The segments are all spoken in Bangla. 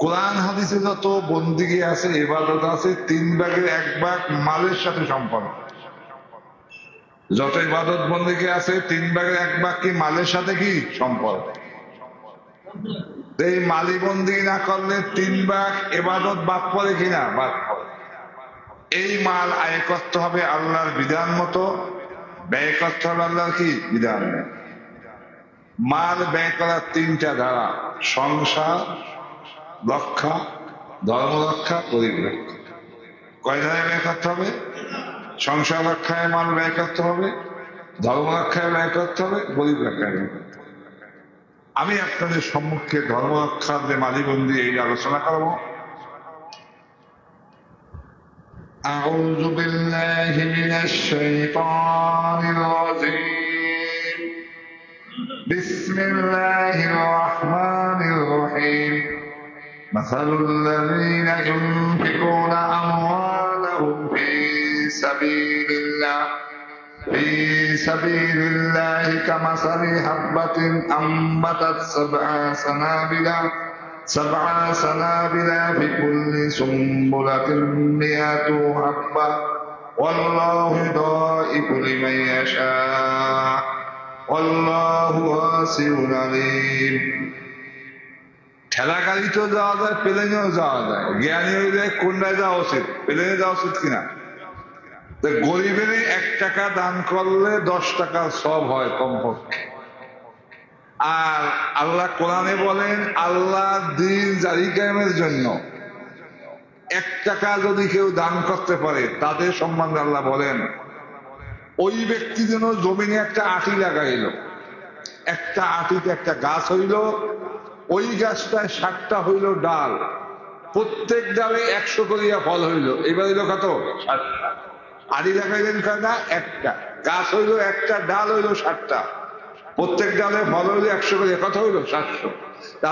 কোরআন হাদিসে যত বন্দিগি আছে, ইবাদত আছে, 3/1 মালের সাথে সম্পর্ক। যত ইবাদত বন্দিগি আছে 3/1 কি মালের সাথে কি সম্পর্ক। এই মালি বন্দিগি না করলে 3 ভাগ ইবাদত বাদ পড়ে কিনা, বাদ পড়ে। এই মাল আয় করতে হবে আল্লাহর বিধান মতো, ব্যয় করতে হবে আল্লাহর কি বিধান। মাল ব্যয় করার 3টা ধারা: সংসার রক্ষা, ধর্ম রক্ষা, গরিব রক্ষা। কয় ধারায় ব্যয় করতে হবে? সংসার রক্ষায় মাল ব্যয় করতে হবে, ধর্ম রক্ষায় ব্যয় করতে হবে, গরিব রক্ষায় ব্যয় করতে হবে। আমি আপনাদের সম্মুখে ধর্ম রক্ষার যে মালিবন্দি এই আলোচনা করব। أعوذ بالله من الشيطان الرجيم. بسم الله الرحمن الرحيم. مثل الذين ينفقون أموالهم في سبيل الله كمثل حبة أنبتت سبع سنابل في كل سنبلة 100 حبة والله يضاعف لمن يشاء والله واسع عليم. ঠেলা গাড়িতেও যাওয়া যায়, প্লেনেও যাওয়া যায়। জ্ঞানী হইলে কোনটায় যাওয়া উচিত? প্লেনে যাওয়া উচিত কিনা? গরিবের 1 টাকা দান করলে 10 টাকা সব হয় কমপক্ষে। আর আল্লাহ কোরআনে বলেন, আল্লাহ দ্বীন জারি কায়েমের জন্য 1 টাকা যদি কেউ দান করতে পারে, তাদের সম্বন্ধে আল্লাহ বলেন, ওই ব্যক্তি যেন জমিনে একটা আটি লাগাইল, একটা আটিতে একটা গাছ হইল, ওই গাছটায় 60টা হইল ডাল, প্রত্যেক ডালে 100 করিয়া ফল হইল। এবার হইল কত? 60টা। আড়ি লাগাইলেন কয়টা? একটা। গাছ হইল একটা, ডাল হইল 60টা, প্রত্যেক ডালে ফল হইল 100 করে, কত হইল? 700।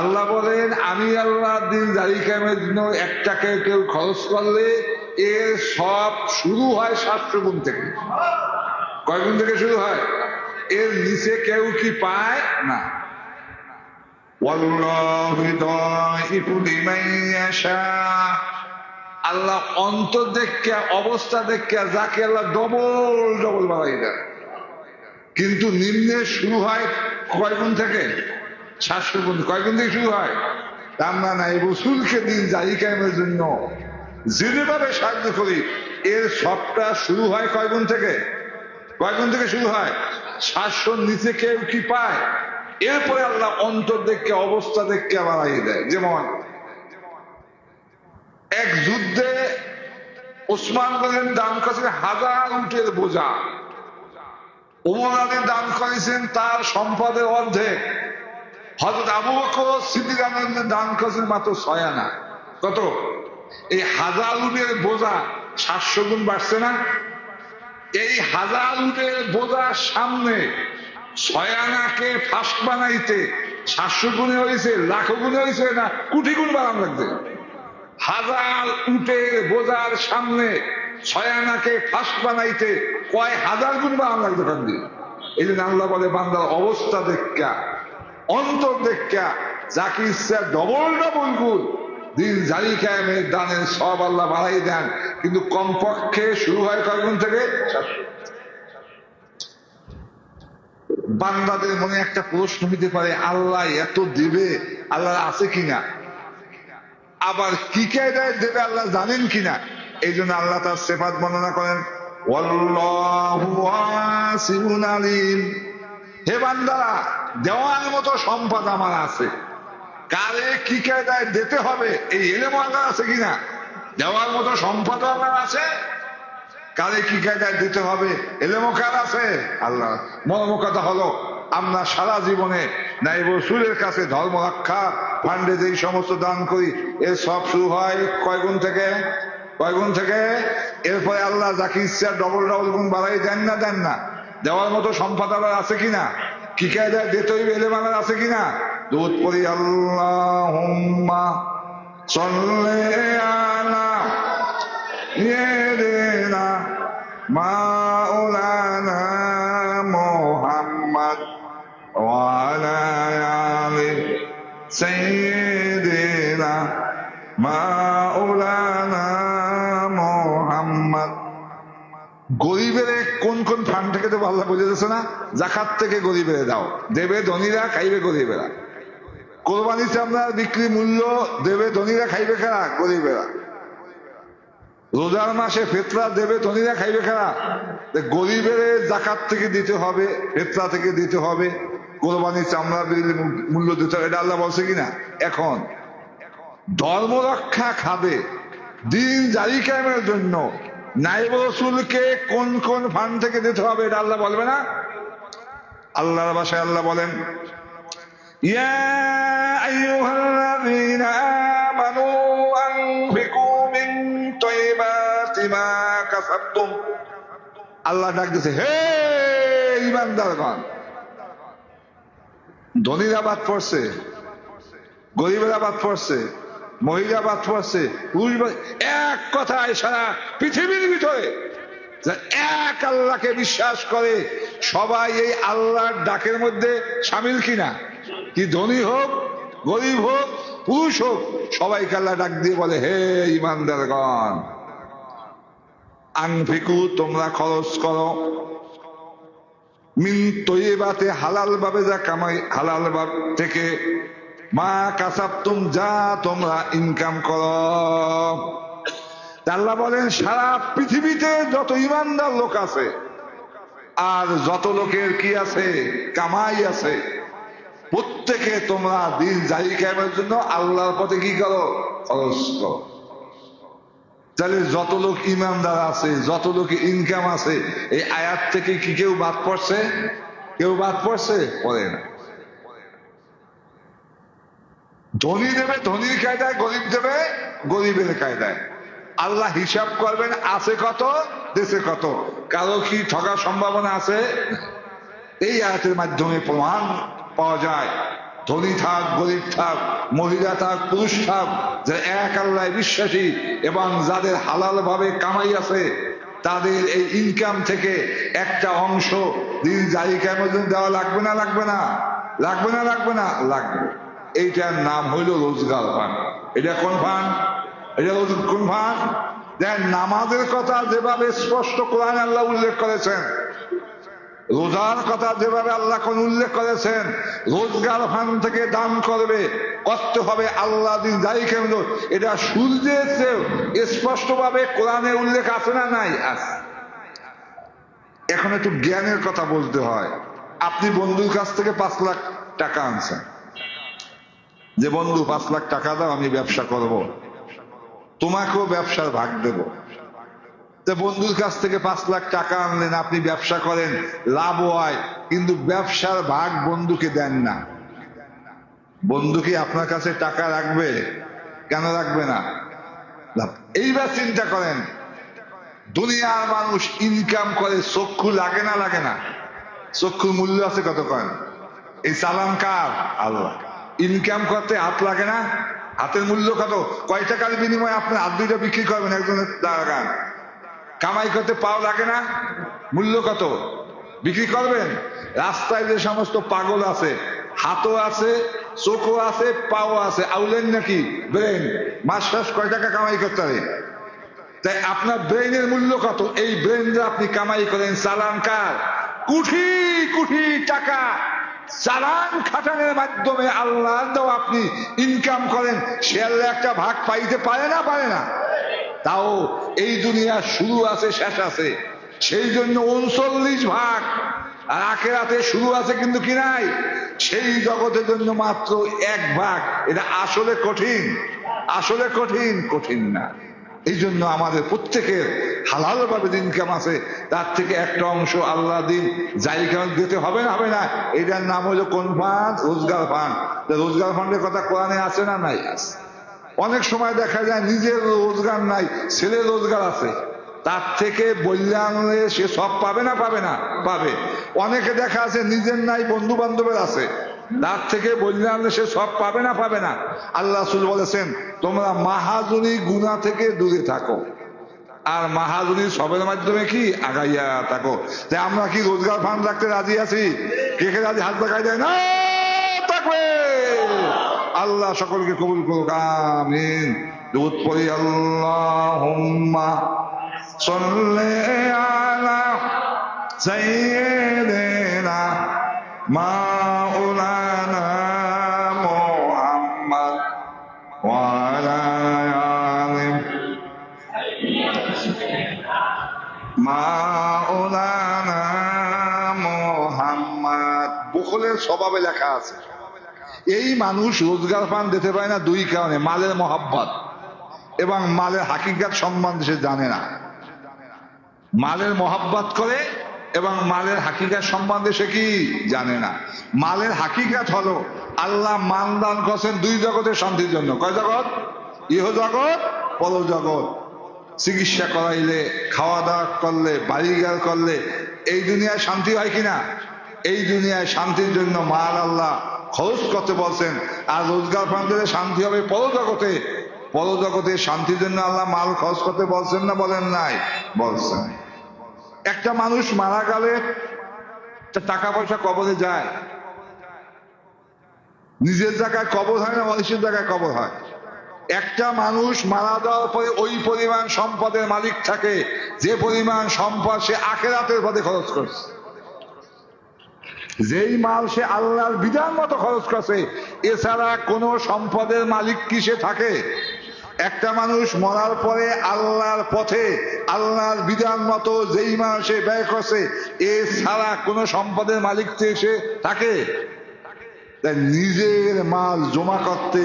আল্লাহ বলেন, আমি আল্লাহ দিন জারি কায়েমের জন্য 1 টাকা কেউ খরচ করলে এর সব শুরু হয় 700 গুণ থেকে। কয় গুণ থেকে শুরু হয়? এর নিচে কেউ কি পায় না। আল্লাহ অন্তর দেখে, অবস্থা দেখে যাকে আল্লাহ ডবল বাড়াই দেয়। কিন্তু নিম্নে শুরু হয় কয় গুণ থেকে? 700 গুণ। কয় গুণ থেকে শুরু হয়? আমরা নাই রসুলকে দিন জারি কায়েমের জন্য যেভাবে সাহায্য করি, এর সবটা শুরু হয় কয় গুণ থেকে? কয় গুণ থেকে শুরু হয়? 700 নিচে কেউ কি পায়? এরপরে আল্লাহ অন্তর দেখে, অবস্থা দেখে বাড়াই দেয়। যেমন এক যুদ্ধে ওসমান গনির দান করেছেন 1000 উটের বোঝা, ওমর আলী দান করেছেন তার সম্পদের অর্ধেক, হযরত আবু বকর সিদ্দিক দান করেছেন মাত্র 6 আনা। কত? এই 1000 উটের বোঝা 700 গুণ বাড়ছে না? এই 1000 উটের বোঝার সামনে 6 আনাকে ফার্স্ট বানাইতে 700 গুণে হয়েছে, লাখ গুণে হয়েছে না কোটি গুণ বাড়ান লাগবে। 1000 উটের বোঝার সামনে 6 আনাকে ফার্স্ট বানাইতে কয় 1000 গুণ বাড়ান লাগবে ওখান দিয়ে। এই জন্য আল্লাহ বলে, বান্দার অবস্থা দেখা, অন্তর দেখা যাকে ইচ্ছা ডবল গুণ দিন জারি কায়েমের দানের সব আল্লাহ বাড়াই দেন। কিন্তু কমপক্ষে শুরু হয় কয় গুণ থেকে? 700। বান্দাদের মনে একটা প্রশ্ন হতে পারে, আল্লাহ এত দিবে, আল্লাহ আছে কিনা, আবার কি কায়দায় দেবে আল্লাহ জানেন কিনা। এই জন্য আল্লাহ তার সিফাত বর্ণনা করেন, ওয়াল্লাহু ওয়াসিউন আলিম। হে বান্দারা, দেওয়ার মতো সম্পদ আমার আছে, কারে কি কায়দায় দিতে হবে এই ইলম আল্লাহ আছে কিনা। দেওয়ার মতো সম্পদ আমার আছে, কারে কি কায়দায় দিতে হবে ইলম কার আছে? আল্লাহ। মর্ম কথা হলো, আমরা সারা জীবনে নাইব রাসূলের কাছে ধর্ম রক্ষা ফান্ডে যেই সমস্ত দান করি, এর সব শুরু হয় কয় গুণ থেকে? কয় গুণ থেকে? এরপরে আল্লাহ যাকে ইচ্ছা ডবল গুণ বাড়াই দেন না? দেন না। দেওয়ার মতো সম্পদ আবার আছে কিনা, কি কায়দায় দিতে হইবে ইলম আবার আছে কিনা। দুধ পড়ি, আল্লাহুম্মা সাল্লি আলা ইয়েদিনা মাওলানা মুহাম্মদ ওয়া আলা আলি সাইয়্যিদিনা মাওলানা মুহাম্মদ। গরিবের কোন কোন ফান্ড থেকে তো আল্লাহ বুঝে দিচ্ছে না? জাকাত থেকে গরিবের দাও, দেবে ধনীরা, খাইবে গরিবেরা। কোরবানি চামড়ার বিক্রি মূল্য দেবে ধনীরা, খাইবে কারা? গরিবেরা। রোজার মাসে ফেতরা দেবে ধনীরা, খাইবে কারা? গরিবের জাকাত থেকে দিতে হবে, ফেতরা থেকে দিতে হবে, কোরবানি চামড়ার মূল্য দিতে হবে। এটা আল্লাহ বলছে কিনা? এখন ধর্ম রক্ষা খাবে, দিন জারি কায়েমের জন্য নায়েব রাসূলকে কোন কোন ফান্ড থেকে দিতে হবে এটা আল্লাহ বলবে না? আল্লাহর ভাষায় আল্লাহ বলেন, ইয়া আইয়ুহাল্লাযীনা আমানু আনফিকু মিন তাইয়্যিবাতি মা কাসাবতুম। আল্লাহ ডাক দিয়েছে, হে ঈমানদারগণ। ধনীরা বাদ পড়ছে, গরিবেরা বাদ পড়ছে, মহিলা বাদ পড়ছে, পুরুষ। এক কথায় সারা পৃথিবীর ভিতরে এক আল্লাহকে বিশ্বাস করে সবাই এই আল্লাহর ডাকের মধ্যে সামিল কিনা? কি ধনী হোক, গরিব হোক, পুরুষ হোক, সবাইকে আল্লাহ ডাক দিয়ে বলে, হে ঈমানদারগণ, আনফিকু, তোমরা খরচ করো, মিন তৈবাতে, হালাল ভাবে যা কামাই, হালাল ভাব থেকে, মা কাসাবতুম, যা তোমরা ইনকাম করো। আল্লাহ বলেন, সারা পৃথিবীতে যত ইমানদার লোক আছে আর যত লোকের কি আছে, কামাই আছে, প্রত্যেকে তোমরা দিন জারি কায়েমের জন্য আল্লাহর পথে কি করো? খরচ করো। তাহলে যত লোক ইমানদার আছে, যত লোকের ইনকাম আছে, এই আয়াত থেকে কি কেউ বাদ পড়ছে? কেউ বাদ পড়ছে? পড়ে না। ধনী দেবে ধনীর কায়দায়, গরিব দেবে গরিবের কায়দায়। আল্লাহ হিসাব করবেন, আছে কত, দেশে কত। কারো কি ঠকার সম্ভাবনা আছে? এই আয়াতের মাধ্যমে প্রমাণ পাওয়া যায়, ধনী থাক, গরিব থাক, মহিলা থাক, পুরুষ থাক, যে এক আল্লাহ বিশ্বাসী এবং যাদের হালাল ভাবে কামাই আছে, তাদের এই ইনকাম থেকে একটা অংশ দিন জারি কায়েমের জন্য দেওয়া লাগবে না? লাগবে না? লাগবে না? লাগবে না? লাগবে। এইটার নাম হইল রোজগার ফান্ড। এটা কোন ফান্ড? এটা কোন ফান্ড? দেখেন, নামাজের কথা যেভাবে স্পষ্ট কোরআনে আল্লাহ উল্লেখ করেছেন, রোজার কথা যেভাবে আল্লাহ কোন উল্লেখ করেছেন, রোজগার ফান্ড থেকে দান করবে, করতে হবে আল্লাহ দিন জারি কায়েমের জন্য, এটা সূর্যের চেয়ে স্পষ্ট ভাবে কোরআনে উল্লেখ আছে না? নাই? আছে। এখন একটু জ্ঞানের কথা বলতে হয়। আপনি বন্ধুর কাছ থেকে 5 লাখ টাকা আনছেন, যে বন্ধু 5 লাখ টাকা দাও, আমি ব্যবসা করব, তোমাকেও ব্যবসার ভাগ দেব। বন্ধুর কাছ থেকে 5 লাখ টাকা আনলেন, আপনি ব্যবসা করেন, লাভ হয়, কিন্তু ব্যবসার ভাগ বন্ধুকে দেন না। বন্ধু কি আপনার কাছে টাকা রাখবে? কেন রাখবে না? এইবার চিন্তা করেন, দুনিয়ার মানুষ ইনকাম করে, চক্ষু লাগে না? লাগে না? চক্ষুর মূল্য আছে কত? করেন, এই চালান কার? আল্লাহ। ইনকাম করতে হাত লাগে না? হাতের মূল্য কত? কয় টাকার বিনিময়ে আপনার হাত দুইটা বিক্রি করবেন একজনের দাঁড়ান। কামাই করতে পাও লাগে না? মূল্য কত? বিক্রি করবেন। রাস্তায় যে সমস্ত পাগল আছে, হাতও আছে, চোখও আছে, পাও আছে, আউলেন নাকি ব্রেন, মাস মাস কয় টাকা কামাই করতে হবে? তাই আপনার ব্রেনের মূল্য কত? এই ব্রেন যে আপনি কামাই করেন, চালান কার? কোটি কোটি টাকা চালান খাটানোর মাধ্যমে আল্লাহ দাও আপনি ইনকাম করেন, সে আল্লাহ একটা ভাগ পাইতে পারে না? পারে না? তাও এই দুনিয়া শুরু আছে, শেষ আছে, সেই জন্য 39 ভাগ, আর আখিরাতে শুরু আছে কিন্তু কি নাই, সেই জগতের জন্য মাত্র 1 ভাগ। এটা আসলে কঠিন? আসলে কঠিন? কঠিন না। এই জন্য আমাদের প্রত্যেকের হালাল ভাবে ইনকাম আছে, তার থেকে একটা অংশ আল্লাহ দিন জারি কায়েম দিতে হবে না? হবে না? এটার নাম হলো কোন ফান্ড? রোজগার ফান্ড। রোজগার ফান্ডের কথা কোরআনে আছে না? নাই? আছে। অনেক সময় দেখা যায় নিজের রোজগার নাই, ছেলের রোজগার আছে, তার থেকে বললে আনলে সে সব পাবে না? পাবে না? পাবে। অনেকে দেখা আছে নিজের নাই, বন্ধু বান্ধবের আছে, তার থেকে বললে আনলে সে সব পাবে না? পাবে না? আল্লাহ রাসূল বলেছেন, তোমরা মাহাজুনি গুনাহ থেকে দূরে থাকো, আর মাহাজুনি সবের মাধ্যমে কি আগাইয়া থাকো। তাই আমরা কি রোজগার ফান্ড রাখতে রাজি আছি? কে কে রাজি? হাত দেখাই দেয় না? থাকবে। আল্লাহ সকলকে কবুল করুক, আমিন। দুধ পড়ি আল্লাহুম্মা সাল্লি আলা সাইয়্যিদিনা মাওলানা মুহাম্মদ ওয়া আলা আলি মাওলানা মুহাম্মদ। বুখলের স্বভাবে লেখা আছে এই মানুষ রোজগার পান দিতে পারে না দুই কারণে, মালের মহাব্বত এবং মালের হাকিকাত সম্বন্ধে সে জানে না। মালের মহাব্বত করে এবং মালের হাকিকাত সম্বন্ধে সে কি জানে না। মালের হাকিকাত হলো আল্লাহ মান দান করছেন দুই জগতের শান্তির জন্য। কয় জগৎ? ইহ জগৎ, পর জগৎ। চিকিৎসা করাইলে, খাওয়া দাওয়া করলে, বাড়িঘর করলে এই দুনিয়ায় শান্তি হয় কিনা? এই দুনিয়ায় শান্তির জন্য মাল আল্লাহ খরচ করতে বলছেন। আর রোজগার পান দিলে শান্তি হবে পরজগতে। পরজগতে শান্তির জন্য আল্লাহ মাল খরচ করতে বলছেন না বলেন নাই? বলছেন। একটা মানুষ মারা গেলে টাকা পয়সা কবরে যায়, নিজের জায়গায় কবর হয় না, মানুষের জায়গায় কবর হয়। একটা মানুষ মারা যাওয়ার পরে ওই পরিমাণ সম্পদের মালিক থাকে যে পরিমাণ সম্পদ সে আখিরাতের পথে খরচ করছে। যেই মাল সে আল্লাহর বিধান মতো খরচ করছে, এছাড়া কোন সম্পদের মালিক কি সে থাকে? একটা মানুষ মরার পরে আল্লাহর পথে আল্লাহর বিধান মতো যেই মাল সে ব্যয় করছে, এছাড়া কোন সম্পদের মালিক সে থাকে? তাই নিজের মাল জমা করতে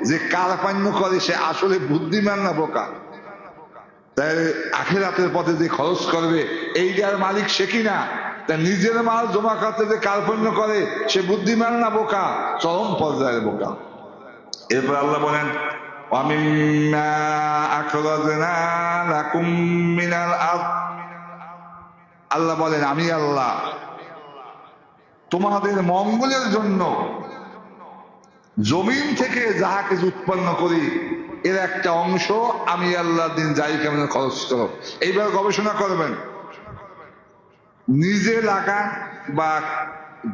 যে কারপান্য করে সে আসলে বুদ্ধিমান না বোকা? তাই আখিরাতের পথে যে খরচ করবে এইটার মালিক সে কিনা? তাই নিজের মাল জমা করতে যে কার্পণ্য করে সে বুদ্ধিমান না বোকা? চরম পর্যায়ের বোকা। এরপর আল্লাহ বলেন আল্লাহ বলেন আমি আল্লাহ তোমাদের মঙ্গলের জন্য জমিন থেকে যাহা কিছু উৎপন্ন করি এর একটা অংশ আমি আল্লাহ দিন যাই কেমন খরচ করো। এইবার গবেষণা করবেন, নিজে লাগান বা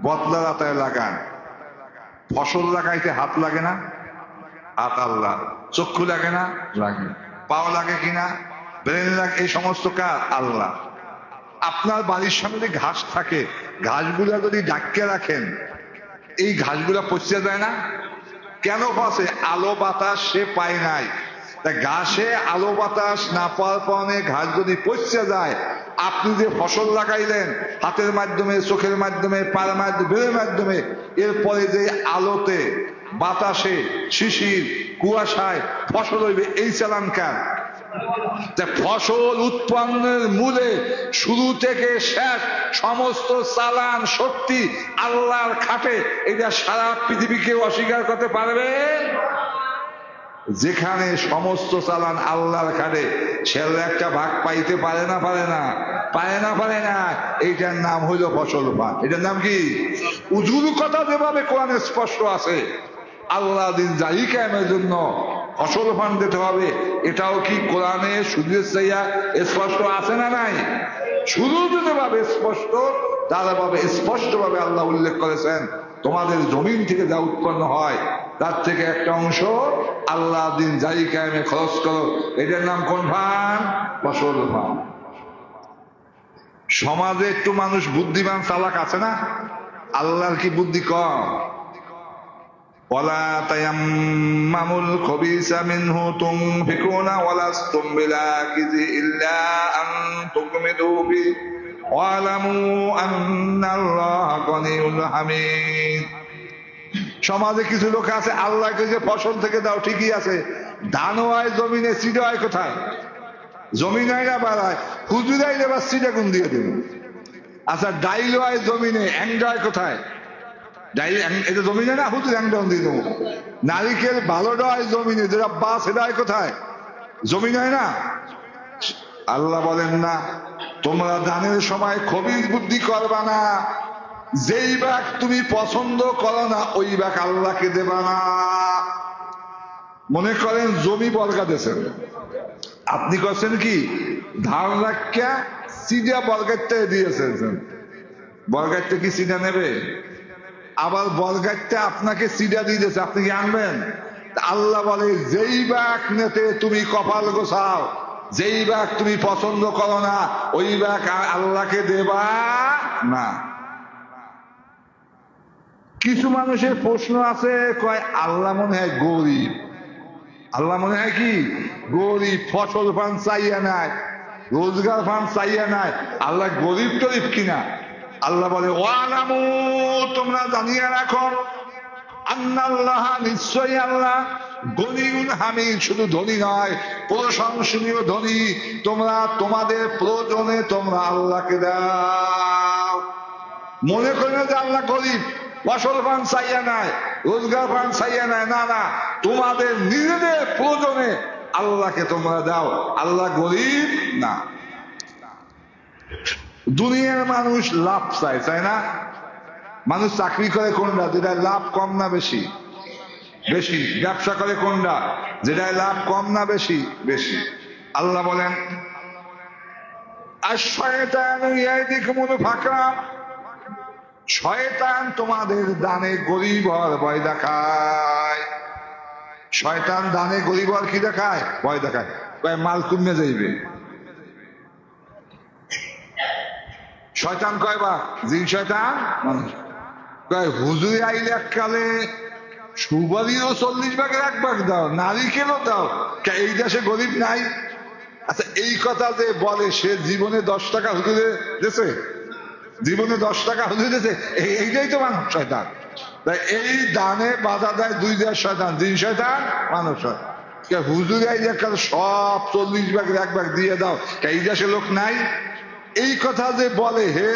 বদলা রাতায় লাগান, ফসল লাগাইতে হাত লাগে না? হাত আল্লাহ। চক্ষু লাগে না? লাগে। পাও লাগে কিনা? ব্রেন লাগে। এই সমস্ত কাজ আল্লাহ। আপনার বাড়ির সামনে ঘাস থাকে, ঘাসগুলা যদি ডাকিয়ে রাখেন এই ঘাসগুলা পচে যায় না? কেন পচে? আলো বাতাস সে পায় নাই। তা ঘাসে আলো বাতাস না পাওয়ার কারণে ঘাস যদি পচে যায়, আপনি যে ফসল লাগাইলেন হাতের মাধ্যমে, চোখের মাধ্যমে, পায়ের মাধ্যমে, বেলের মাধ্যমে, এরপরে যে আলোতে, বাতাসে, শিশির, কুয়াশায় ফসল হইবে, এই চালান কার? ফসল উৎপন্নের মূলে শুরু থেকে শেষ সমস্ত চালান শক্তি আল্লাহর খাটে। এটা সারা পৃথিবীকে অস্বীকার করতে পারবে? যেখানে সমস্ত চালান আল্লাহর খাটে সে একটা ভাগ পাইতে পারে না? পারে না? পারে না? পারে না? এইটার নাম হইল ফসল পান। এটার নাম কি? উজুর কথা যেভাবে কোরআনে স্পষ্ট আছে আল্লাহ দিন জারি কায়েমের জন্য ফসল পান দিতে হবে, এটাও কি কোরআনে সুদের চাইয়া স্পষ্ট আছে না নাই? শুধু যেভাবে স্পষ্ট তারা ভাবে স্পষ্ট ভাবে আল্লাহ উল্লেখ করেছেন তোমাদের জমিন থেকে যা উৎপন্ন হয় তার থেকে একটা অংশ আল্লাহ দিন জারি কায়েমে খরচ করো। এটার নাম কোন ফান? ফসল ফান। সমাজে একটু মানুষ বুদ্ধিমান চালাক আছে না? আল্লাহর কি বুদ্ধি কম? ওয়ালা তায়াম্মামুল খাবিসা মিনহু তুনফিকুনা ওয়ালাস্তুম বিলাকিজি ইল্লা আন তুকমিদু ফি ওয়ালামু আন্নাল্লাহা গনিয়্যুন হামিদ। সমাজে কিছু লোক আছে আল্লাহকে যে ফসল থেকে দাও ঠিকই আছে, ধান হয় জমিনে, সিড হয় কোথায়? জমিন হয় না বাড়ায়, হুজুর আইলে বা সিডা গুণ দিয়ে দেব। আচ্ছা ডাইল হয় জমিনে, অ্যাংডা হয় কোথায়? এটা জমিনে না, হুজুর অ্যাংডা দিয়ে দেবো। নারিকেল ভালোটা হয় জমিনে, যেটা বাস এটা হয় কোথায়? জমিন হয় না? আল্লাহ বলেন না তোমরা দানের সময় খবিস বুদ্ধি করবা না, যেই ভাগ তুমি পছন্দ করো না ওই ভাগ আল্লাহকে দেবা না। মনে করেন জমি বর্গা দিয়েছেন, আপনি করছেন কি ধান রাখিয়া সিডা বর্গারটা দিয়েছেন, বর্গারটা কি সিডা নেবে? আবার বর্গারটা আপনাকে সিডা দিয়ে দিয়েছে, আপনি কি আনবেন? আল্লাহ বলে যেই ব্যাগ নেতে তুমি কপাল গোছাও, যেই ব্যাগ তুমি পছন্দ করো না ওই ব্যাগ আল্লাহকে দেবা না। কিছু মানুষের প্রশ্ন আছে, কয় আল্লাহ মনে হয় গরিব, আল্লাহ মনে হয় কি গরিব, ফসল পান চাইয়া নাই, রোজগার পান চাইয়া নাই, আল্লাহ গরিব টরিব কিনা। আল্লাহ বলে ওয়ালামু, তোমরা জানিয়ে রাখো, আন্নাল্লাহ, নিশ্চয়ই আল্লাহ, গনিউন হামিদ, শুধু ধনী নয় প্রশংসনীয় ধনী। তোমরা তোমাদের প্রয়োজনে তোমরা আল্লাহকে দাও। মনে করি না যে আল্লাহ গরিব, ফসল পান চাইয়া নাই, রোজগার পান চাইয়া নাই, না না, তোমাদের নিজেদের প্রয়োজনে আল্লাহকে তোমরা দাও, আল্লাহ গরিব না। দুনিয়ার মানুষ লাভ চায়, চায় না? মানুষ চাকরি করে কোনটা, যেটা লাভ কম না বেশি? বেশি। ব্যবসা করে কোনটা, যেটা লাভ কম না বেশি? বেশি। আল্লাহ বলেন আশ-শায়তানু ইয়াইদিকুমুল ফাকরা, শয়তান তোমাদের দানে গরিব হওয়ার ভয় দেখায়। শয়তান দানে গরিব হওয়ার কি দেখায়? ভয় দেখায়। কয় মাল কমে যাইবে। শয়তান কয় বা জিন শয়তান মানুষ কয় হুজুরে আইলে এককালে সুপারিও 40 ভাগের 1 ভাগ দাও, নারিকেলও দাও, এই দেশে গরিব নাই? আচ্ছা, এই কথা যে বলে সে জীবনে 10 টাকা হুজুরে দিয়েছে? জীবনে 10 টাকা হুজুরে দিয়েছে? এইটাই তো মানুষ শয়তান। তাই এই দানে বাধা দেয় 2 দেশ শয়তান, জিন শয়তান, মানুষ শয়তান। হুজুরে আইলে এককালে সব 40 ভাগের 1 ভাগ দিয়ে দাও, এই দেশে লোক নাই? এই কথা যে বলে হে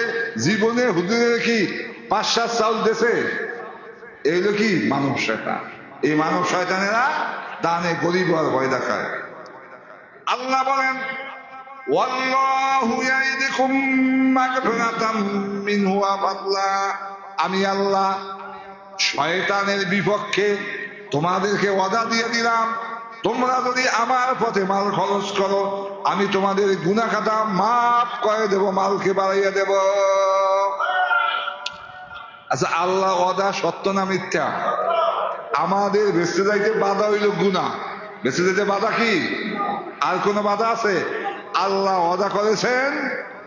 জীবনে হুজুরের কি 5-7 চাউল দেশে, এইগুলো কি মানব শয়তান। এই মানব শয়তানেরা দানে গরিব হওয়ার ভয় দেখায়। আল্লাহ বলেন ওয়াল্লাহু ইয়াইদুকুম মাগফিরাতাম মিনহু ওয়া ফাদলা, আমি আল্লাহ শয়তানের বিপক্ষে তোমাদেরকে ওয়াদা দিয়ে দিলাম, তোমরা যদি আমার পথে মাল খরচ করো আমি তোমাদের গুনাহ খাতা মাফ করে দেব, মালকে বাড়াইয়া দেব। আচ্ছা, আল্লাহ ওয়াদা সত্য না মিথ্যা? আমাদের বেঁচে যাইতে বাধা হইল গুনাহ, বেঁচে যেতে বাধা কি? আর কোন বাধা আছে? আল্লাহ ওয়াদা করেছেন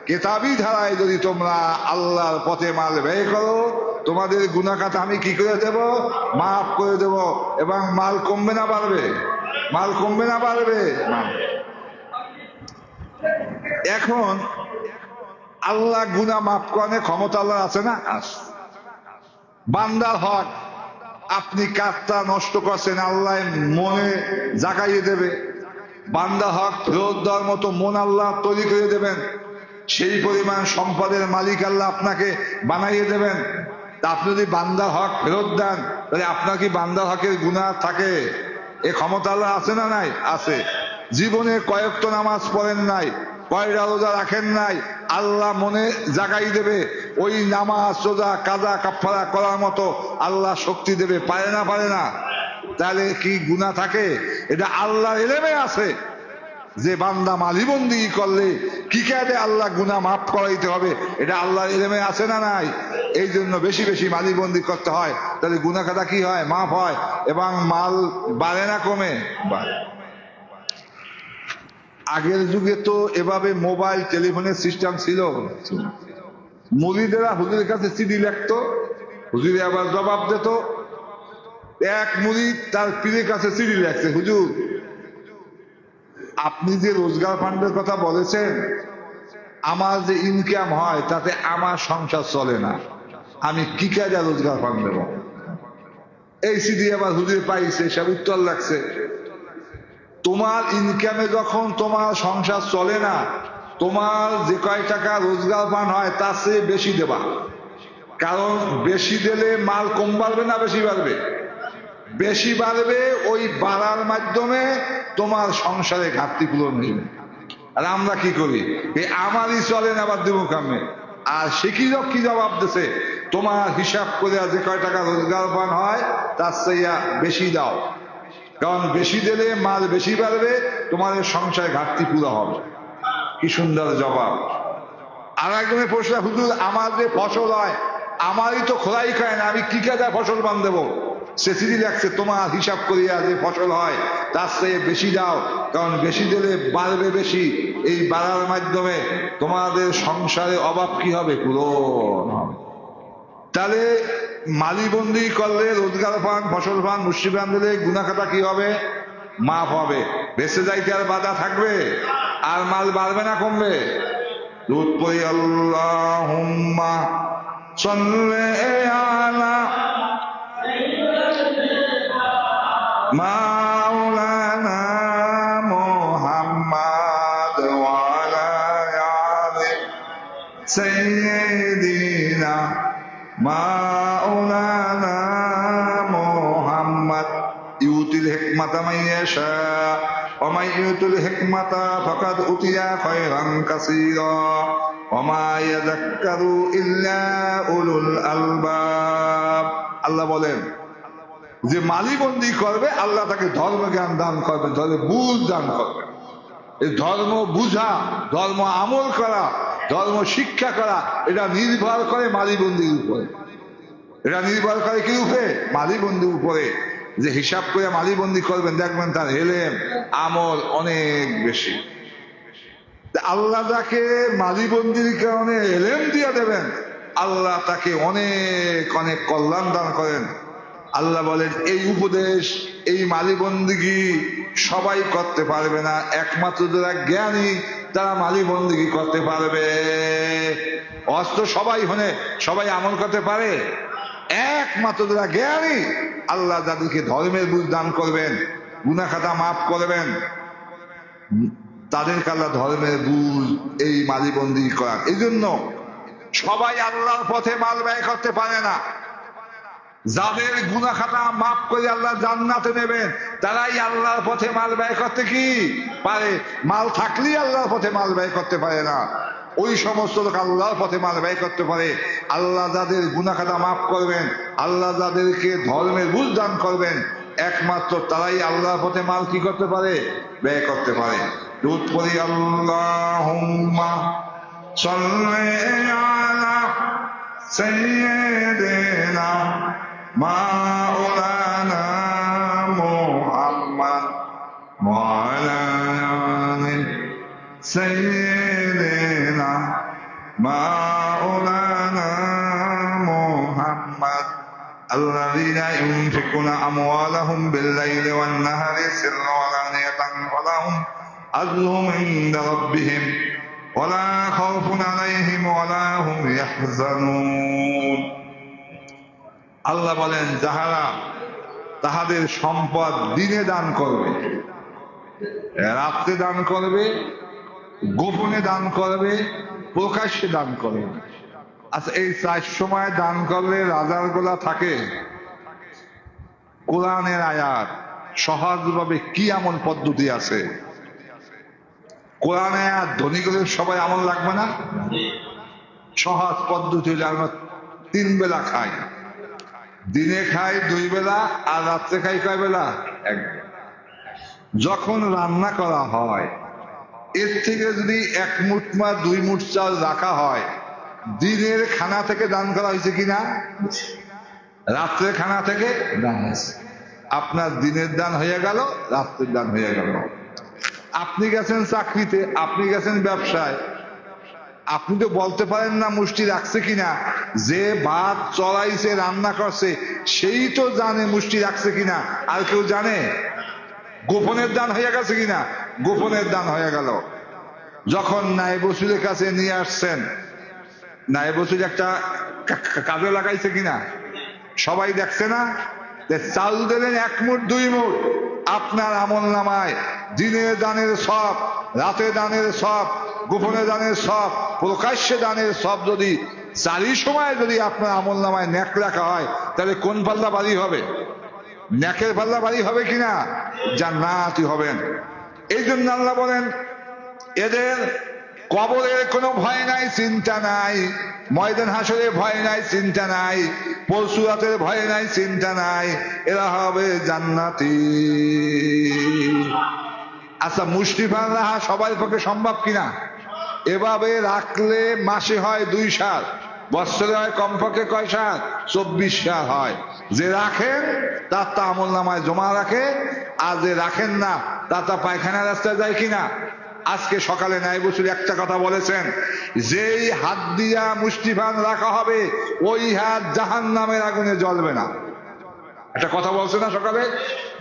কিতাবী ধারায় যদি তোমরা আল্লাহর পথে মাল ব্যয় করো তোমাদের গুনাহ খাতা আমি কি করে দেব? মাফ করে দেব। এবং মাল কমবে না বাড়বে? মাল কমবে না বাড়বে? এখন আল্লাহ গুনাহ মাফ করার ক্ষমতা আল্লাহ আছে না? আছে। বান্দার হক আপনি কাজটা নষ্ট করছেন, আল্লাহ মনে জাগাইয়ে দেবে। বান্দা হক ফেরত দেওয়ার মতো মন আল্লাহ তৈরি করে দেবেন, সেই পরিমাণ সম্পদের মালিক আল্লাহ আপনাকে বানাইয়ে দেবেন। তা আপনি যদি বান্দার হক ফেরত দেন তাহলে আপনার কি বান্দার হকের গুনাহ থাকে? এ ক্ষমতা আল্লাহ আছে না নাই? আছে। জীবনে কয়েকটা নামাজ পড়েন নাই, কয়টা রোজা রাখেন নাই, আল্লাহ মনে জাগাই দেবে, ওই নামাজ রোজা কাজা কাফারা করার মতো আল্লাহ শক্তি দেবে। পারে না? পারে না? তাহলে কি গুনাহ থাকে? এটা আল্লাহর ইলমে আছে যে বান্দা মালিবন্দি করলে কি কায়দে আল্লাহ গুনাহ মাফ করাইতে হবে, এটা আল্লাহর ইলমে আছে না নাই? এই জন্য বেশি বেশি মালিবন্দি করতে হয়, তাহলে গুনাহ খাতা কি হয়? মাফ হয়। এবং মাল বাড়ে না কমে? বাড়ে। আগের যুগে তো এভাবে মোবাইল টেলিফোনের সিস্টেম ছিল। মুরিদেরা হুজুরের কাছে চিঠি লিখতো, হুজুরে আবার জবাব দিত। এক মুরিদ তার পীরের কাছে চিঠি লিখছে, হুজুর আপনি যে রোজগার ফান্ডের কথা বলেছেন, আমার যে ইনকাম হয় তাতে আমার সংসার চলে না, আমি কি কাজে রোজগার ফান্ড দেব? এই চিঠি আবার হুজুরে পাইছে, সব উত্তর লাগছে, তোমার ইনকামে যখন তোমার সংসার চলে না, তোমার যে কয় টাকা রোজগার পান হয় তার চেয়ে বেশি দেবা। কারণ বেশি দিলে মাল কম বাড়বে না বেশি বাড়বে? বেশি বাড়বে। ওই বাড়ার মাধ্যমে তোমার সংসারে ঘাটতি পূরণ হইবে। আর আমরা কি করি? এই আমারই চলে না, আবার দেবো কামে। আর সে কি জবাব দিছে? তোমার হিসাব করে যে কয় টাকা রোজগার পান হয় তার চেয়ে বেশি দাও, কারণ বেশি দিলে মাল বেশি বাড়বে, তোমাদের সংসারে ঘাটতি পুরো হবে। কি সুন্দর জবাব। আর একজনের প্রশ্ন, হুজুর আমার যে ফসল হয় আমারই তো খোলাই খায় না, আমি কি কাজে ফসল বান দেবো? সে চিঠি লাগছে তোমার হিসাব করিয়া যে ফসল হয় তার চেয়ে বেশি দাও, কারণ বেশি দিলে বাড়বে বেশি, এই বাড়ার মাধ্যমে তোমাদের সংসারে অভাব কি হবে, পূরণ হবে। তাহলে মালিবন্দি করলে রোজগার পান, ফসল পান, মুষ্টি পান দিলে গুনাহখাতা কি হবে, মাফ হবে। বেঁচে যাইতে আর বাধা থাকবে, আর মাল বাড়বে না কমবে। দুধ পড়ি আল্লাহুম্মা সাল্লি আলা মাওলানা মুহাম্মাদ ওয়া আলা আলি সাইয়্যিদিনা মাওলানা মুহাম্মদ ইউতিল হিকমাতা মান ইয়াশা ওয়া মান ইউতিল হিকমাতা ফাকাদ উতিয়া খায়রান কাসীরা ওয়া মা ইয়াযাক্কারু ইল্লা উলুল আলবাব। আল্লাহ বলেন যে মালিবন্দি করবে আল্লাহ তাকে ধর্ম জ্ঞান দান করবে, ধর্মে বুঝ দান করবে। এই ধর্ম বুঝা, ধর্ম আমল করা, ধর্ম শিক্ষা করা, এটা নির্ভর করে মালিবন্দির উপরে। এটা নির্ভর করে কি উপরে, মালিবন্দির উপরে। যে হিসাব করে মালিবন্দি করবেন দেখবেন তার এলেম আমল অনেক বেশি। আল্লাহ তাকে মালিবন্দির কারণে এলেম দিয়ে দেবেন, আল্লাহ তাকে অনেক অনেক কল্যাণ দান করেন। আল্লাহ বলেন এই উপদেশ, এই মালিবন্দিগি সবাই করতে পারবে না, একমাত্র যারা জ্ঞানী তারা মালিবন্দিগি করতে পারবে। অস্ত্র সবাই হনে সবাই আমল করতে পারে, একমাত্র যারা জ্ঞানী, আল্লাহ যাদেরকে ধর্মের বুঝ দান করবেন, গুনাহ খাতা মাফ করবেন, তাদেরকে আল্লাহ ধর্মের বুঝ এই মালিবন্দি করান। এই জন্য সবাই আল্লাহর পথে মাল ব্যয় করতে পারে না। যাদের গুনাহ খাতা মাফ করে আল্লাহ জান্নাতে নেবেন তারাই আল্লাহর পথে মাল ব্যয় করতে কি পারে। মাল থাকলেই আল্লাহর পথে মাল ব্যয় করতে পারে না। ওই সমস্ত লোক আল্লাহর পথে মাল ব্যয় করতে পারে। আল্লাহ যাদের গুনাহ খাতা মাফ করবেন, আল্লাহ যাদেরকে ধর্মের বুঝ দান করবেন, একমাত্র তারাই আল্লাহর পথে মাল কি করতে পারে, ব্যয় করতে পারে। দুধ পড়ি আল্লাহুম্মা সাল্লি আলা সাইয়্যিদিনা মাওলানা মুহাম্মদ ওয়া আলা আলি সাইয়্যিদিনা মাওলানা মুহাম্মদ আল্লাযীনা ইউনফিকুনা আমওয়ালাহুম বিল-লাইলি ওয়ান-নাহারি সিররান ওয়া আলানিয়াতান ওয়া লাহুম আজরুহুম ইনদা রাব্বিহিম ওয়া লা খাউফুন আলাইহিম ওয়া লা হুম ইয়াহজানুন। আল্লাহ বলেন যাহারা তাহাদের সম্পদ দিনে দান করবে, রাত্রে দান করবে, গোপনে দান করবে, প্রকাশ্যে দান করবে। আচ্ছা এই চার সময় দান করলে রাজার গোলা থাকে। কোরআনের আয়াত সহজভাবে কি এমন পদ্ধতি আছে, কোরআনে আয়াত ধনীগুলোর সবাই আমল লাগবে না। সহজ পদ্ধতি হলে আমরা 3 বেলা খাই, দিনে খাই 2 বেলা, আর রাত্রে খাই কয় বেলা, 1 বেলা। যখন রান্না করা হয় এর থেকে যদি 1 মুঠ বা 2 মুঠ চাল রাখা হয়, দিনের খানা থেকে দান করা হয়েছে কিনা, রাত্রে খানা থেকে দান হয়েছে। আপনার দিনের দান হয়ে গেল, রাত্রের দান হয়ে গেল। আপনি গেছেন চাকরিতে, আপনি গেছেন ব্যবসায়, আপনি তো বলতে পারেন না মুষ্টি রাখছে কিনা। যে ভাত চড়াইছে রান্না করছে সেই তো জানে মুষ্টি রাখছে কিনা, আর কেউ জানে? গোপনের দান হয়ে গেছে কিনা, গোপনের দান হয়ে গেল। যখন নায়েব ওসিলের কাছে নিয়ে আসছেন, নায়েব ওসিল একটা কাজে লাগাইছে কিনা সবাই দেখছে না। চাল দিলেন 1 মুঠ 2 মুঠ, আপনার আমল নামায় দিনের দানের সব, রাতে দানের সব, গোপনে দানের সব, প্রকাশ্যে দানের সব যদি 4 সময় যদি আপনার আমল নামায় নেক রাখা হয়, তাহলে কোন পাল্লা বাড়ি হবে? নেকের পাল্লা বাড়ি হবে কিনা? জান্নাতি হবেন। এই জন্য আল্লাহ বলেন এদের কবরের কোনো ভয় নাই, চিন্তা নাই, ময়দান হাসরের ভয় নাই, চিন্তা নাই, পরশুরাতের ভয় নাই, চিন্তা নাই, এরা হবে জান্নাতি। আচ্ছা মুষ্টিফান রাখা সবার পক্ষে সম্ভব কিনা? এভাবে রাখলে মাসে হয় 2 সাল, বৎসরে হয় কমপক্ষে কয় সাল? 24 সাল হয়। যে রাখেন তার তা আমল নামায় জমা রাখে, আর যে রাখেন না তার তা পায়খানা রাস্তায় যায় কিনা। আজকে সকালে নায়েব হুজুর একটা কথা বলেছেন, যেই হাত দিয়া মুষ্টিভান রাখা হবে ওই হাত জাহান্নামের আগুনে জ্বলবে না। একটা কথা বলছে না সকালে,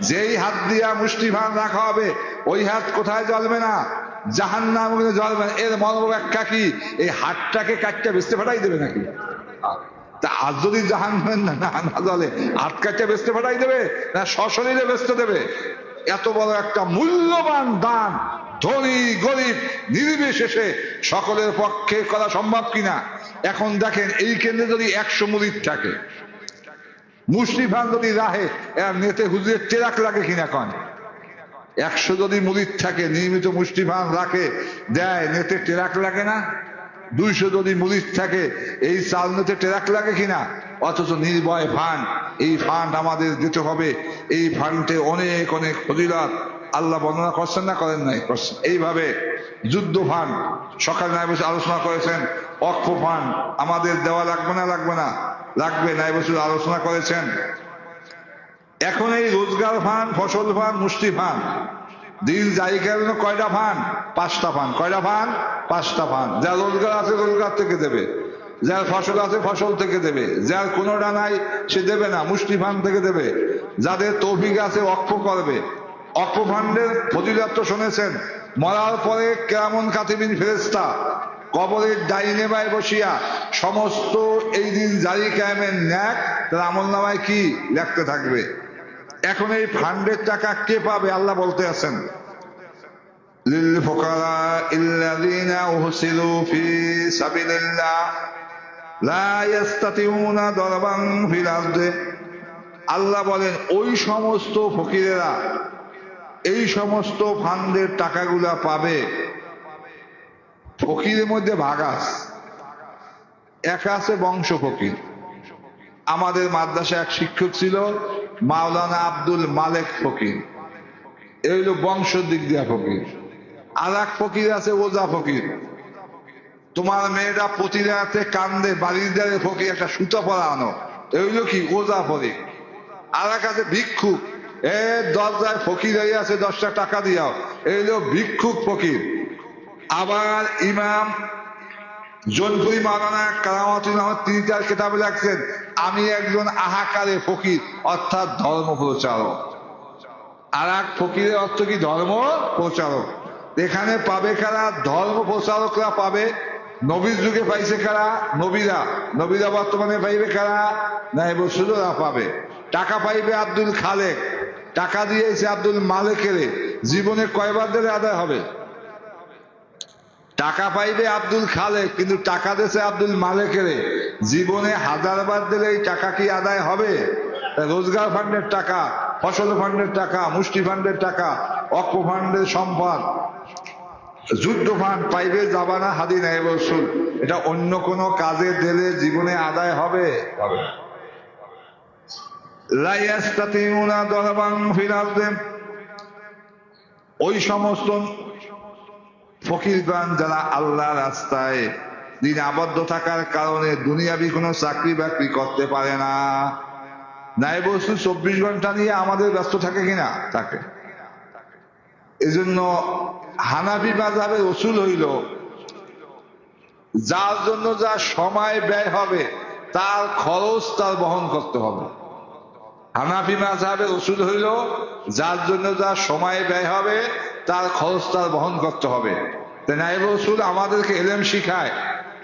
যেই হাত দিয়া মুষ্টিভান রাখা হবে ওই হাত কোথায় জ্বলবে না? জাহান্নামের আগুনে জ্বলবে না। এর মর্ম ব্যাখ্যা কি? এই হাতটাকে কাটটা বেচতে ফাটাই দেবে নাকি? তা আজ যদি জাহান্নামে না জ্বলে হাত কাটটা বেচতে ফাটাই দেবে না সশরীরে বেচতে দেবে? এত বড় একটা মূল্যবান দান ধনী গরিব নির্বিশেষে সকলের পক্ষে করা সম্ভব কিনা। এখন দেখেন এই কেন্দ্রে যদি 100 মুরিদ থাকে, মুষ্টিভান যদি রাহে, এর নেতে হুজুরের টেরাক লাগে কিনা কন? 100 যদি মুরিদ থাকে নিয়মিত মুষ্টিভান রাখে দেয়, নেতে টেরাক লাগে না? 200 যদি মুরিদ থাকে এই চাল নেতে টেরাক লাগে কিনা? অথচ নির্ভয় ফান্ড, এই ফান্ড আমাদের দিতে হবে। এই ফান্ডে অনেক অনেক ফজিলত আল্লাহ বর্ণনা করছেন না করেন নাই? করছেন। এইভাবে যুদ্ধ ফান্ড সকালে নায়েব হুজুর আলোচনা করেছেন। ওয়াকফ ফান্ড আমাদের দেওয়া লাগবে না? লাগবে না? লাগবে। নায়েব হুজুর আলোচনা করেছেন। এখন এই রোজগার ফান্ড, ফসল ফান্ড, মুষ্টি ফান্ড, দিন জায়গার জন্য কয়টা ফান্ড? 5টা ফান্ড। কয়টা ফান্ড? 5টা ফান্ড। যার রোজগার আছে রোজগার থেকে দেবে, যার ফসল আছে ফসল থেকে দেবে, যার কোনোটা নাই সে দেবে না, মুষ্টি ফান্ড থেকে দেবে। যাদের তৌফিক আছে ওয়াকফ করবে। ওয়াকফ ফান্ডের ফজিলত তো শুনেছেন, মরার পরে কেরামুন কাতিবিন ফেরেশতা কবরের ডাইনে বায়ে বসিয়া সমস্ত এই দিন জারি কায়েমের ন্যাক তার আমল নামায় কি লিখতে থাকবে। এখন এই ফান্ডের টাকা কে পাবে? আল্লাহ বলতে আছেন, লিল ফুকারা ইল্লাযিনা উহসিরু ফি সাবিলিল্লাহ লা ইস্তাতিউনা দারবান ফিল আরদি। আল্লাহ বলেন ওই সমস্ত ফকিরেরা এই সমস্ত ফান্ডের টাকাগুলা পাবে। ফকিরের মধ্যে ভাগ আছে, এক আছে বংশ ফকির। আমাদের মাদ্রাসায় এক শিক্ষক ছিল মাওলানা আব্দুল মালেক ফকির, এই হলো বংশ দিক দিয়া ফকির। আর এক ফকির আছে ওজা ফকির। তোমার মেয়েটা প্রতি রাতে কান্দে, বাড়ির দ্বারে ফকির একটা সুতো পরা আনো, এই হলো কি ওজা ফকির। আর এক আছে ভিক্ষুক, দরজায় ফকির হয়ে আছে 10টা টাকা দিয়াও, এই হলো ভিক্ষুক ফকির। আবার ইমাম জনপুরি মাওলানা কারামাতুল আহমদ তিনি তার কিতাবে লিখছেন, আমি একজন আহাকারে ফকির, অর্থাৎ ধর্ম প্রচারক। আর এক ফকিরের অর্থ কি? ধর্ম প্রচারক। এখানে পাবে কারা? ধর্ম প্রচারকরা পাবে। নবীর যুগে পাইছে কারা? নবীরা। নবীরা বর্তমানে পাইবে কারা? নায়েব হুজুররা পাবে। টাকা পাইবে আব্দুল খালেক, টাকা দিয়েছে আব্দুল মালেকের, জীবনে কয়বার দিলে আদায় হবে? টাকা পাইবে আব্দুল খালেক, কিন্তু টাকা দিয়েছে আব্দুল মালেকের, জীবনে 1000 বার দিলে এই টাকা কি আদায় হবে? রোজগার ফান্ডের টাকা, ফসল ফান্ডের টাকা, মুষ্টি ফান্ডের টাকা, ওয়াকফ ফান্ডের সম্পদ, যুদ্ধ ফান্ড পাইবে জাবানা হাদি নায়েব রাসূল। এটা অন্য কোন কাজে দিলে জীবনে আদায় হবে? লা ইস্তাতিউনা দারবান ফিল আরদি। ওই সমস্ত ফকিরগণ যারা আল্লাহর রাস্তায় দিন আবদ্ধ থাকার কারণে দুনিয়াবি কোনো চাকরি বাকরি করতে পারে না। নায়েব রাসূল 24 ঘন্টা নিয়ে আমাদের ব্যস্ত থাকে কিনা? থাকে। এজন্য হানাফি মাযহাবের উসুল হইল, যার জন্য যা সময় ব্যয় হবে তার খরচ তার বহন করতে হবে। হানাফি মাযহাবের উসুল হইল, যার জন্য যা সময় ব্যয় হবে তার খরচ তার বহন করতে হবে। তাই নায়েব রাসূল আমাদেরকে ইলম শিখায়,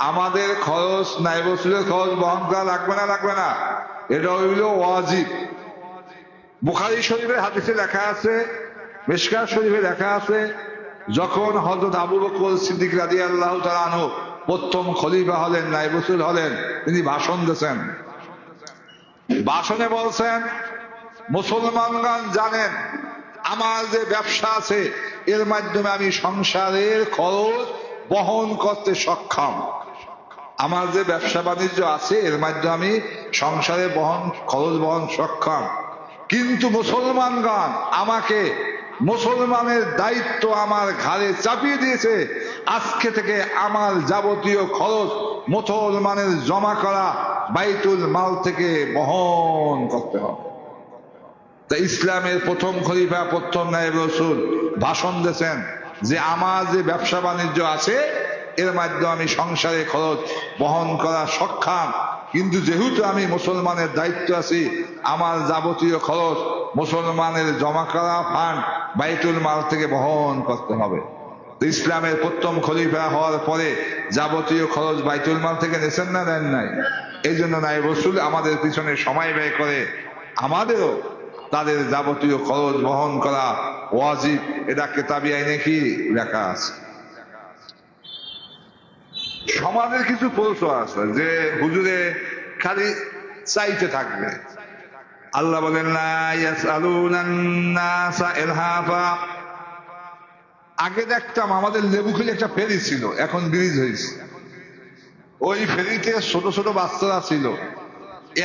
আমাদের খরচ নায়েব রাসূলের খরচ বহন করা লাগবে না? লাগবে না? এটা হইল ওয়াজিব। বুখারী শরীফের হাদিসে লেখা আছে, মিশকাত শরীফে লেখা আছে, যখন হযরত আবু বকর সিদ্দিক রাদিয়াল্লাহু তাআলা আনহু প্রথম খলিফা হলেন, নায়েব রাসূল হলেন, তিনি ভাষণ দিয়েছেন। ভাষণে বলছেন, মুসলমানগণ জানেন আমার যে ব্যবসা আছে এর মাধ্যমে আমি সংসারের খরচ বহন করতে সক্ষম। আমার যে ব্যবসা বাণিজ্য আছে এর মাধ্যমে আমি সংসারে খরচ বহন সক্ষম। কিন্তু মুসলমানগণ আমাকে মুসলমানের দায়িত্ব আমার ঘাড়ে চাপিয়ে দিয়েছে, আজকে থেকে আমার যাবতীয় খরচ মুসলমানের জমা করা বাইতুল মাল থেকে বহন করতে হবে। তা ইসলামের প্রথম খলিফা, প্রথম নায়েব রাসূল ভাষণ দিয়েছেন যে আমার যে ব্যবসা বাণিজ্য আছে এর মাধ্যমে আমি সংসারে খরচ বহন করা সক্ষম, কিন্তু যেহেতু আমি মুসলমানের দায়িত্ব আছি আমার যাবতীয় খরচ মুসলমানের জমা করা ফান্ড বাইতুল মাল থেকে বহন করতে হবে। ইসলামের প্রথম খলিফা হওয়ার পরে যাবতীয় খরচ বাইতুল মাল থেকে নেছেন না, নেন নাই? এই জন্য নায়েব রাসূল আমাদের পিছনে সময় ব্যয় করে আমাদেরও তাদের যাবতীয় খরচ বহন করা ওয়াজিব। এটা কিতাবি আইনে কি লেখা আছে। সমাজের কিছু প্রশ্ন আছে যে হুজুরে খালি চাইতে থাকবে। আল্লাহ বলেন লা ইয়াসআলুনান নাসা ইলহাফা। আগে দেখতাম আমাদের লেবুখালী একটা ফেরি ছিল, এখন ব্রিজ হয়েছে। ওই ফেরিতে ছোট ছোট বাচ্চারা ছিল,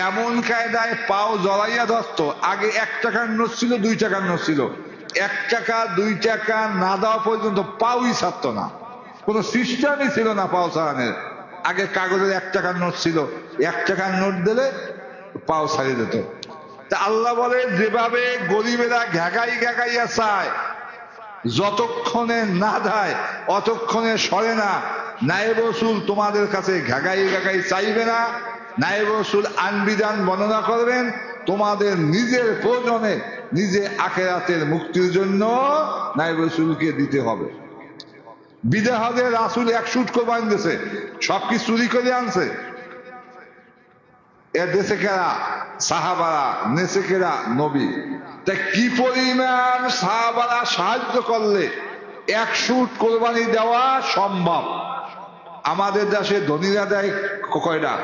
এমন কায়দায় পাও জড়াইয়া ধরত। আগে 1 টাকার নোট ছিল, 2 টাকার নোট ছিল, 1 টাকা 2 টাকা না দেওয়া পর্যন্ত পাওই ছাড়তো না, কোন সিস্টেমই ছিল না পাও ছাড়ানোর। আগে কাগজের 1 টাকার নোট ছিল, 1 টাকার নোট দিলে পাও ছাড়িয়ে দিত। তা আল্লাহ বলে যেভাবে গরিবেরা ঘেগাই ঘেগাইয়া চায়, যতক্ষণে না দেয় অতক্ষণে সরে না। নায়েব রাসূল তোমাদের কাছে ঘেগাই ঘেগাই চাইবে না। নায়েব রাসূল আইন-বিধান বর্ণনা করবেন, তোমাদের নিজের প্রয়োজনে নিজে আখিরাতের মুক্তির জন্য নায়েব রাসূলকে দিতে হবে। বিদেহদের রাসূল 1 সুট কোরবানি দিয়েছে, সবকিছু চুরি করে আনছে। এ দেশে কেরা? সাহাবারা, নেছে কেরা? নবী। তা কি পরিমাণ সাহাবারা সাহায্য করলে 1 সুট কোরবানি দেওয়া সম্ভব। আমাদের দেশে ধনীরা দেয় কয়টা?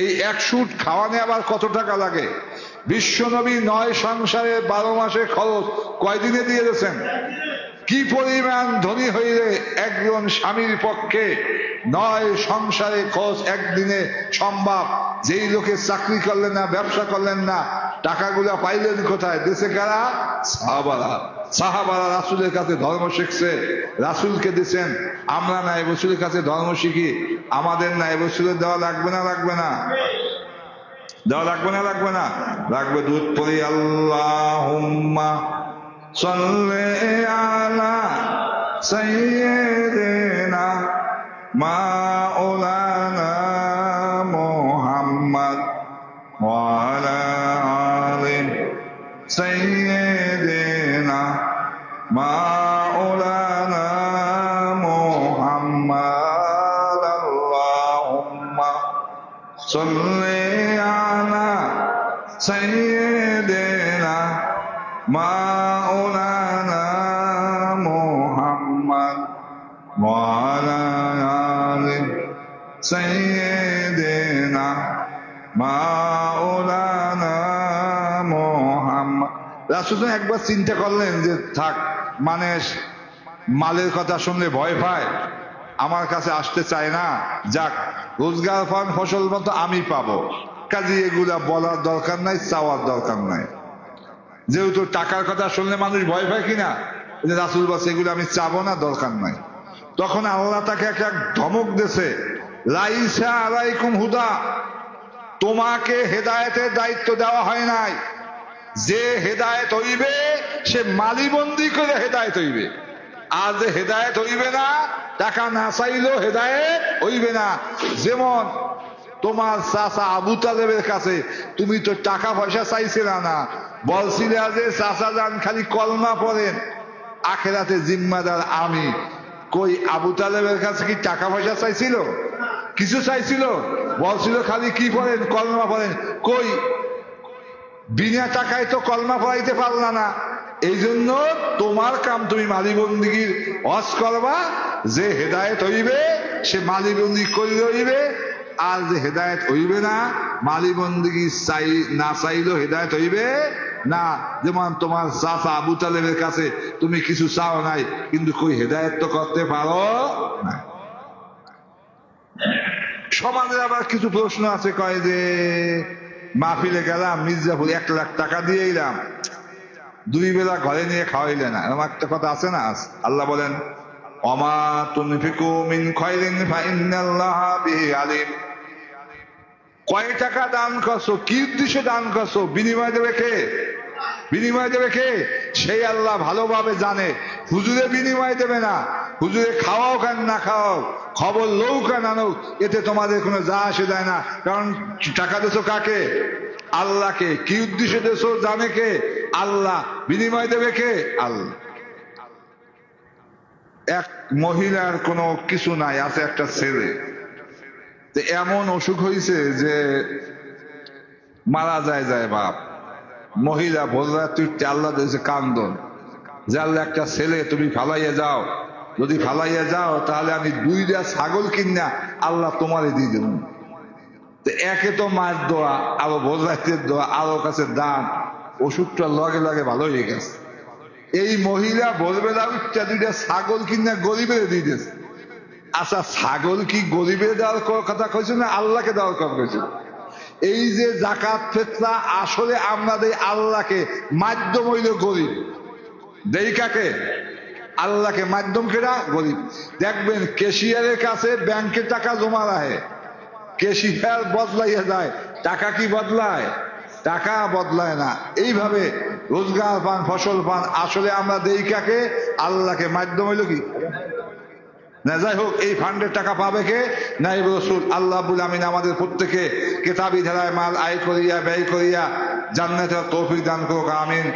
এই 1 সুট খাওয়ানে আবার কত টাকা লাগে? বিশ্ব নবী 9 সংসারে 12 মাসে খরচ কয়দিনে দিয়ে দিয়েছেন? কি পরিমাণ ধনী হইলে একজন স্বামীর পক্ষে 9 সংসারে খরচ একদিনে সম্ভব। যেই লোকে চাকরি করলেন না, ব্যবসা করলেন না, টাকাগুলা পাইলেন কোথায়? দেশে কারা? সাহাবারা। সাহাবারা রাসূলের কাছে ধর্ম শিখছে, রাসূলকে দিচ্ছেন। আমরা নায়েব রাসূলের কাছে ধর্ম শিখি, আমাদের নায়েব রাসূলের দেওয়া লাগবে না? লাগবে না? দেওয়া লাগবে না? লাগবে না? লাগবে। দুধ পড়ি আল্লাহুম্মা সাল্লি আলা সাইয়্যিদিনা মাওলানা মুহাম্মদ ওয়া আলা আলি সাইয়্যিদিনা মাওলানা মুহাম্মদ। আল্লাহুম্মা সাল্লি আলা সাইয়্যিদিনা মাওলানা মুহাম্মদ ওয়া আলা আলি সাইয়্যিদিনা মাওলানা মুহাম্মদ। রাসূল একবার চিন্তা করলেন যে থাক, মানে মালের কথা শুনলে ভয় পায়, আমার কাছে আসতে চায় না, যাক রোজগার পান ফসল মতো আমি পাবো, কাজে এগুলা বলার দরকার নাই, চাওয়ার দরকার নাই। যেহেতু টাকার কথা শুনলে মানুষ ভয় পায় কিনা, রাসূল বলছে এগুলো আমি চাবো না, দরকার নাই। তখন আল্লাহ তাকে একটা ধমক দিয়েছে, লাইসা আলাইকুম হুদা, তোমাকে হেদায়েতের দায়িত্ব দেওয়া হয় নাই। যে হেদায়েত হইবে সে মালিবন্দি করে হেদায়েত হইবে, আর যে হেদায়েত হইবে না, টাকা না চাইলেও হেদায়েত হইবে না। যেমন তোমার চাচা আবু তালেবের কাছে তুমি তো টাকা পয়সা চাইছিলে না, বলছিলে যে চাচা যান খালি কলমা পড়েন, আখিরাতে জিম্মাদার আমি। কই আবু তালেবের কাছে কি টাকা পয়সা চাইছিল? কিছু চাইছিল? বলছিল খালি কি পড়েন? কলমা পড়েন। কই বিনা টাকায় তো কলমা পড়াইতে পারলা না। এই জন্য তোমার কাম তুমি মালিবন্দিগির হজ করবা, যে হেদায়েত হইবে সে মালিবন্দি করিলে হইবে, আর যে হেদায়েত হইবে না, মালিবন্দিগি চাই না চাইলেও হেদায়েত হইবে না। যেমন তোমার চাচা আবু তালেবের কাছে তুমি কিছু চাও নাই, কিন্তু কই হেদায়েত তো করতে পারো না। সমাজে আবার কিছু প্রশ্ন আছে, কয় যে মাহফিলে গেলাম মির্জাপুর 1 লাখ টাকা দিয়ে এলাম, 2 বেলা ঘরে নিয়ে খাওয়াইলে না, এরকম একটা কথা আছে না? আল্লাহ বলেন ওমা তুনফিকু মিন খায়রিন ফাইন্নাল্লাহা বিহি আলিম। কয় টাকা দান করছো, কি উদ্দেশ্যে দান করছো, বিনিময় দেবে কে? বিনিময় দেবে কে? সেই আল্লাহ ভালোভাবে জানে। হুজুরে বিনিময় দেবে না, হুজুরে খাওয়াও কেন না খাওয়াও, খবর লৌক আর না লৌক, এতে তোমাদের কোনো যা আসে যায় না। কারণ টাকা দেছো কাকে? আল্লাহকে। কি উদ্দেশ্যে দেছো জানে কে? আল্লাহ। বিনিময় দেবে কে? আল্লাহ। এক মহিলার কোনো কিছু নাই, আছে একটা ছেলে, এমন অসুখ হয়েছে যে মারা যায় যায় বাপ। মহিলা বলরা তুই আল্লাহ দিয়েছে কান্দন যে আল্লাহ একটা ছেলে তুমি ফালাইয়া যাও, যদি ফালাইয়া যাও তাহলে আমি 2টা ছাগল কিনা আল্লাহ তোমারে দিয়ে দেব। একে তো মায়ের দোয়া, আরো বজরাইতের দোয়া, আরো কাছে দান, অসুখটা লগে লগে ভালো হয়ে গেছে। এই মহিলা বলবে না 2টা ছাগল কিনা গরিবের দিয়ে দিয়েছে। আচ্ছা, ছাগল কি গরিবের দেওয়ার কথা কইছে না আল্লাহকে দেওয়ার কথা কইছে? এই যে যাকাত ফিতরা আসলে আমরা দেই আল্লাহকে, মাধ্যম হইল গরিব। দেই কাকে? আল্লাহকে। মাধ্যম কেরা? গরিব। দেখবেন ক্যাশিয়ারের কাছে ব্যাংকে টাকা জমা রাখে, ক্যাশিয়ার বদলাইয়া যায়, টাকা কি বদলায়? টাকা বদলায় না। এইভাবে রোজগার পান, ফসল পান, আসলে আমরা দেই কাকে? আল্লাহকে। মাধ্যম হইল কি না? যাই হোক, এই ফান্ডের টাকা পাবে কে? নাইব রাসূল আল্লাহ রাব্বুল আমিন আমাদের প্রত্যেকে কিতাবী ধারায় মাল আয় করিয়া ব্যয় করিয়া জান্নাতের তৌফিক দান করুক, আমিন।